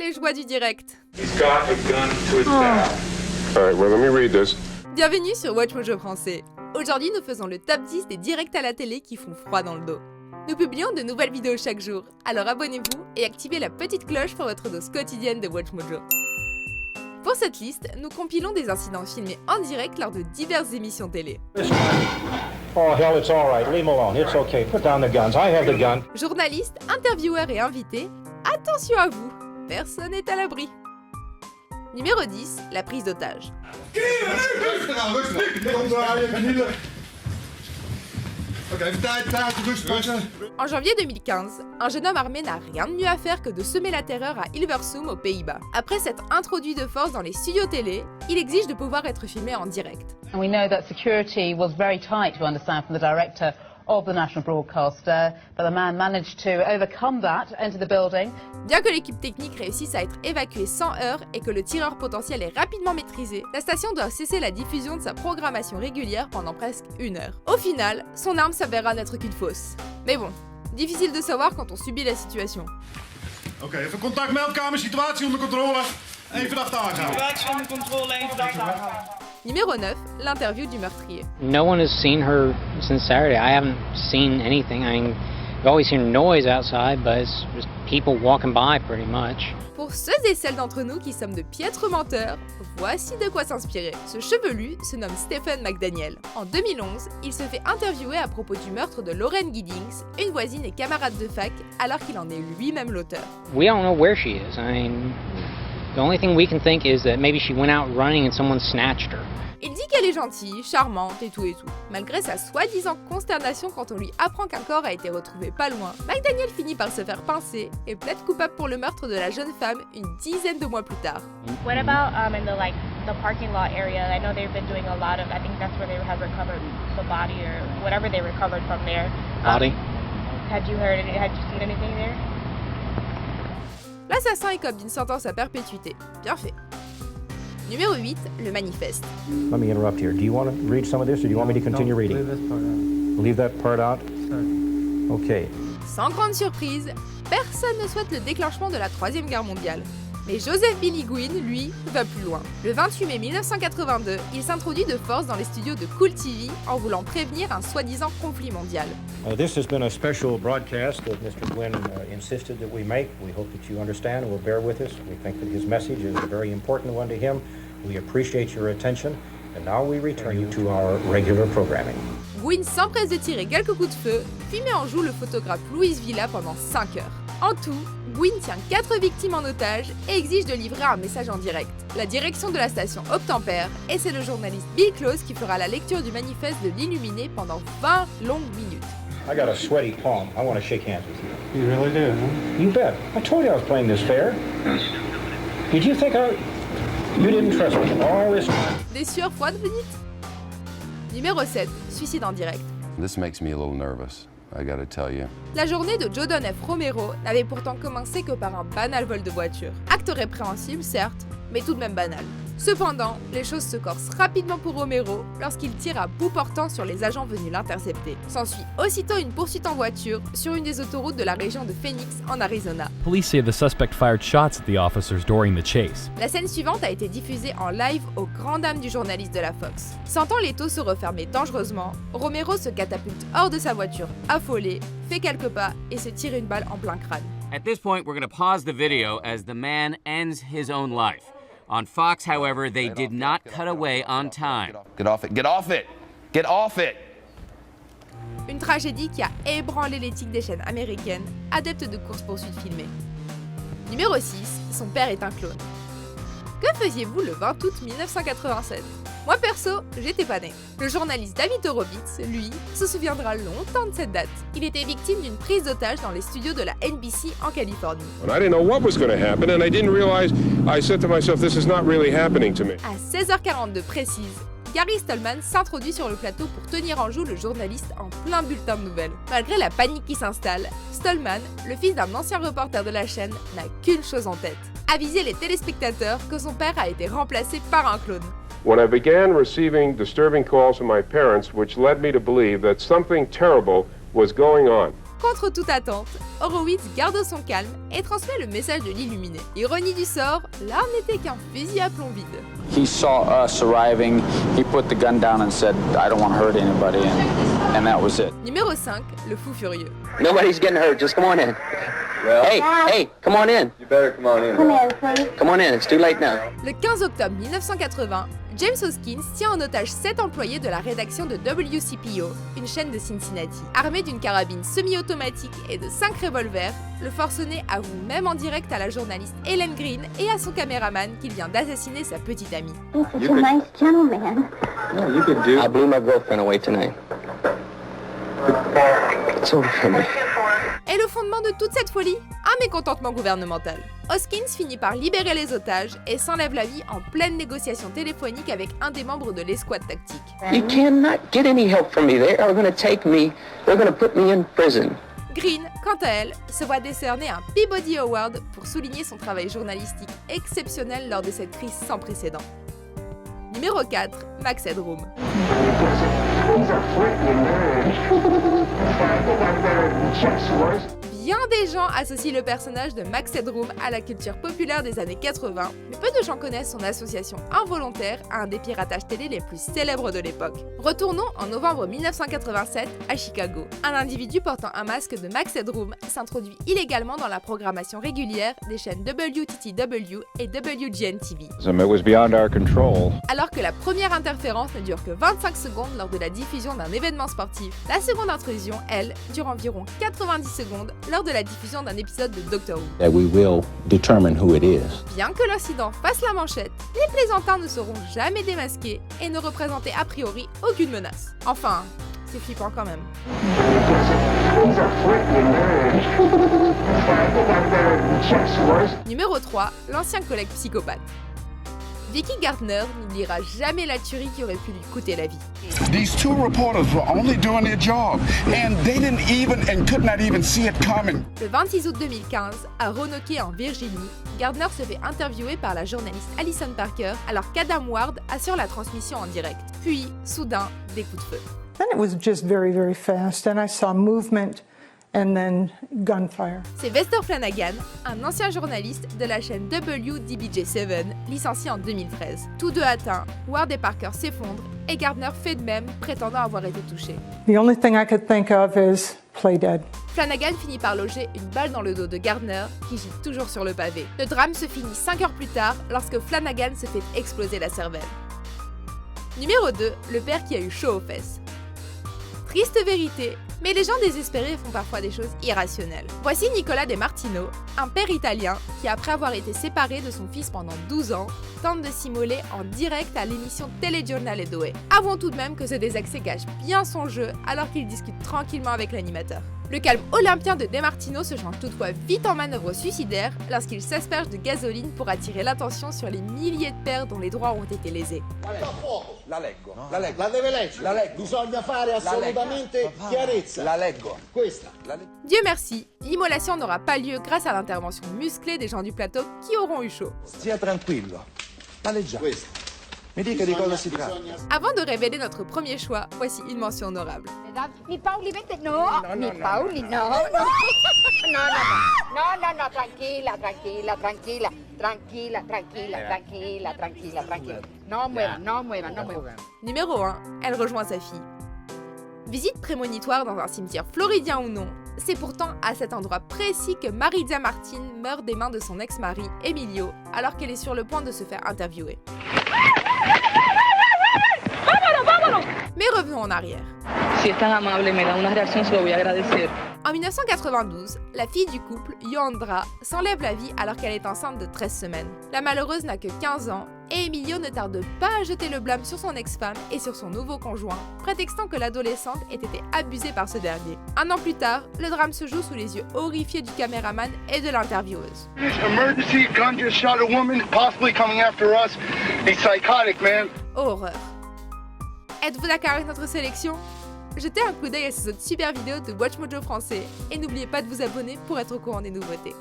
les joies du direct. He's got a gun to his back. All right, well, let me read this. Bienvenue sur Watch Mojo français. Aujourd'hui, nous faisons le top 10 des directs à la télé qui font froid dans le dos. Nous publions de nouvelles vidéos chaque jour, alors abonnez-vous et activez la petite cloche pour votre dose quotidienne de Watch Mojo. Pour cette liste, nous compilons des incidents filmés en direct lors de diverses émissions télé. Oh hell, it's all right. Leave him alone. It's okay. Put down the guns. I have the gun. Journalistes, intervieweurs et invités, attention à vous, personne n'est à l'abri. Numéro 10, la prise d'otage. En janvier 2015, un jeune homme armé n'a rien de mieux à faire que de semer la terreur à Hilversum aux Pays-Bas. Après s'être introduit de force dans les studios télé, il exige de pouvoir être filmé en direct. And we know that security was very tight, we understand from the director of the national broadcaster, but the man managed to overcome that, enter the building. Bien que l'équipe technique réussisse à être évacuée sans heurts et que le tireur potentiel est rapidement maîtrisé, la station doit cesser la diffusion de sa programmation régulière pendant presque 1 heure. Au final, son arme s'avérera n'être qu'une fausse. Mais bon, difficile de savoir quand on subit la situation. Oké, even contact meldkamer, situatie onder controle. Even verdachte aangehouden. Situatie onder controle, één verdachte aangehouden. Numéro 9, l'interview du meurtrier. No one has seen her since Saturday. I haven't seen anything. I mean, I've always heard noise outside, but it's just people walking by pretty much. Pour ceux et celles d'entre nous qui sommes de piètres menteurs, voici de quoi s'inspirer. Ce chevelu se nomme Stephen McDaniel. En 2011, il se fait interviewer à propos du meurtre de Lauren Giddings, une voisine et camarade de fac, alors qu'il en est lui-même l'auteur. We don't know where she is. I mean, the only thing we can think is that maybe she went out running and someone snatched her. Il dit qu'elle est gentille, charmante et tout, malgré sa soi-disant consternation quand on lui apprend qu'un corps a été retrouvé pas loin. McDaniel finit par se faire pincer et plaide coupable pour le meurtre de la jeune femme une dizaine de mois plus tard. What about in the parking lot area? I know they've been doing a lot of. I think that's where they have recovered the body or whatever they recovered from there. Body? Had you seen anything there? L'assassin écope d'une sentence à perpétuité. Bien fait. Numéro 8, le manifeste. Let me interrupt here. Do you want to read some of this or do you want me to continue reading? Leave that part out. Okay. Sans grande surprise, personne ne souhaite le déclenchement de la Troisième Guerre mondiale. Mais Joseph Billy Gwynn, lui, va plus loin. Le 28 mai 1982, il s'introduit de force dans les studios de Cool TV en voulant prévenir un soi-disant conflit mondial. This has been a special broadcast that Mr. Gwynn insisted that we make. We hope that you understand and will bear with us. We think that his message is a very important one to him. We appreciate your attention. And now we return you to our regular programming. Gwynn s'empresse de tirer quelques coups de feu, puis met en joue le photographe Louis Villa pendant 5 heures. En tout, Gwynn tient 4 victimes en otage et exige de livrer un message en direct. La direction de la station obtempère et c'est le journaliste Bill Close qui fera la lecture du manifeste de l'Illuminé pendant 20 longues minutes. I got a sweaty palm. I want to shake hands with you. You really do, huh? You bet. I told you I was playing this fair. Did you think You didn't trust me all this time. Des sueurs froides, vous dites? Numéro 7, suicide en direct. This makes me a little nervous, I gotta tell you. La journée de Jordan F. Romero n'avait pourtant commencé que par un banal vol de voiture. Acte répréhensible, certes, mais tout de même banal. Cependant, les choses se corsent rapidement pour Romero lorsqu'il tire à bout portant sur les agents venus l'intercepter. S'ensuit aussitôt une poursuite en voiture sur une des autoroutes de la région de Phoenix, en Arizona. Police say the suspect fired shots at the officers during the chase. La scène suivante a été diffusée en live aux grandes dames du journaliste de la Fox. Sentant les taux se refermer dangereusement, Romero se catapulte hors de sa voiture, affolé, fait quelques pas et se tire une balle en plein crâne. At this point, we're going to pause the video as the man ends his own life. On Fox, however, they did not cut away on time. Get off it, get off it, get off it! Une tragédie qui a ébranlé l'éthique des chaînes américaines, adeptes de courses-poursuites filmées. Numéro 6, son père est un clone. Que faisiez-vous le 20 août 1987 ? Moi perso, j'étais pas né. Le journaliste David Horowitz, lui, se souviendra longtemps de cette date. Il était victime d'une prise d'otage dans les studios de la NBC en Californie. I didn't know what was going to happen and I didn't realize, I said to myself, this is not really happening to me. À 16h42 précise, Gary Stallman s'introduit sur le plateau pour tenir en joue le journaliste en plein bulletin de nouvelles. Malgré la panique qui s'installe, Stallman, le fils d'un ancien reporter de la chaîne, n'a qu'une chose en tête: aviser les téléspectateurs que son père a été remplacé par un clone. When I began receiving disturbing calls from my parents, which led me to believe that something terrible was going on. Contre toute attente, Horowitz garde son calme et transmet le message de l'illuminé. Ironie du sort, l'arme n'était qu'un fusil à plomb vide. He saw us arriving, he put the gun down and said, I don't want to hurt anybody, and that was it. Numéro 5, le fou furieux. Nobody's getting hurt, just come on in. Well, hey, come on in. You better come on in. Come on in, it's too late now. Le 15 octobre 1980, James Hoskins tient en otage 7 employés de la rédaction de WCPO, une chaîne de Cincinnati. Armé d'une carabine semi-automatique et de 5 revolvers, le forcené avoue même en direct à la journaliste Ellen Green et à son caméraman qu'il vient d'assassiner sa petite amie. Such a nice gentleman. No, you could do. I blew my girlfriend away tonight. It's over for me. Et le fondement de toute cette folie? Un mécontentement gouvernemental. Hoskins finit par libérer les otages et s'enlève la vie en pleine négociation téléphonique avec un des membres de l'escouade tactique. You cannot get any help from me. They are going to take me. They're going to put me in prison. Green, quant à elle, se voit décerner un Peabody Award pour souligner son travail journalistique exceptionnel lors de cette crise sans précédent. Numéro 4, Max Headroom. Bien des gens associent le personnage de Max Headroom à la culture populaire des années 80, mais peu de gens connaissent son association involontaire à un des piratages télé les plus célèbres de l'époque. Retournons en novembre 1987 à Chicago. Un individu portant un masque de Max Headroom s'introduit illégalement dans la programmation régulière des chaînes WTTW et WGN-TV. It was beyond our control. Alors que la première interférence ne dure que 25 secondes lors de la diffusion d'un événement sportif, la seconde intrusion, elle, dure environ 90 secondes lors de la diffusion d'un épisode de Doctor Who. That we will determine who it is. Bien que l'incident fasse la manchette, les plaisantins ne seront jamais démasqués et ne représentaient a priori aucune menace. Enfin, c'est flippant quand même. Numéro 3, l'ancien collègue psychopathe. Vicky Gardner n'oubliera jamais la tuerie qui aurait pu lui coûter la vie. These two reporters were only doing their job, and they didn't even and could not even see it coming. Le 26 août 2015, à Roanoke en Virginie, Gardner se fait interviewer par la journaliste Alison Parker alors qu'Adam Ward assure la transmission en direct. Puis, soudain, des coups de feu. Then it was just very, very fast, and I saw movement and then gunfire. C'est Vester Flanagan, un ancien journaliste de la chaîne WDBJ7, licencié en 2013. Tous deux atteints, Ward et Parker s'effondrent et Gardner fait de même, prétendant avoir été touché. The only thing I could think of is play dead. Flanagan finit par loger une balle dans le dos de Gardner, qui gît toujours sur le pavé. Le drame se finit 5 heures plus tard, lorsque Flanagan se fait exploser la cervelle. Numéro 2, le père qui a eu chaud aux fesses. Triste vérité, mais les gens désespérés font parfois des choses irrationnelles. Voici Nicola De Martino, un père italien qui, après avoir été séparé de son fils pendant 12 ans, tente de s'immoler en direct à l'émission Telegiornale 2. Avouons tout de même que ce désaccès gâche bien son jeu alors qu'il discute tranquillement avec l'animateur. Le calme olympien de De Martino se change toutefois vite en manœuvre suicidaire lorsqu'il s'asperge de gasoline pour attirer l'attention sur les milliers de pères dont les droits ont été lésés. La leggo. La leggo. La deve leggere. La leggo. Bisogna fare assolutamente chiarezza. La leggo. Questa. Dieu merci, l'immolation n'aura pas lieu grâce à l'intervention musclée des gens du plateau qui auront eu chaud. Stia tranquillo. La leggiamo. Mi dica di cosa si tratta. Avant de révéler notre premier choix, voici une mention honorable. Mi Pauli, vente, no, mi Pauli, no, no, tranquila, tranquila, tranquila, tranquila, tranquila, tranquila, tranquila, tranquila. No muevan, no muevan, no muevan. Numéro 1, elle rejoint sa fille. Visite prémonitoire dans un cimetière floridien ou non, c'est pourtant à cet endroit précis que Maritza Martin meurt des mains de son ex-mari, Emilio, alors qu'elle est sur le point de se faire interviewer. Mais revenons en arrière. Si es tan amable, me da una reacción, se lo voy a agradecer. En 1992, la fille du couple, Yoandra, s'enlève la vie alors qu'elle est enceinte de 13 semaines. La malheureuse n'a que 15 ans et Emilio ne tarde pas à jeter le blâme sur son ex-femme et sur son nouveau conjoint, prétextant que l'adolescente ait été abusée par ce dernier. Un an plus tard, le drame se joue sous les yeux horrifiés du caméraman et de l'intervieweuse. Emergency, gun just shot a woman, possibly coming after us. He's psychotic, man. Horreur. Êtes-vous d'accord avec notre sélection? Jetez un coup d'œil à ces autres super vidéos de WatchMojo français et n'oubliez pas de vous abonner pour être au courant des nouveautés.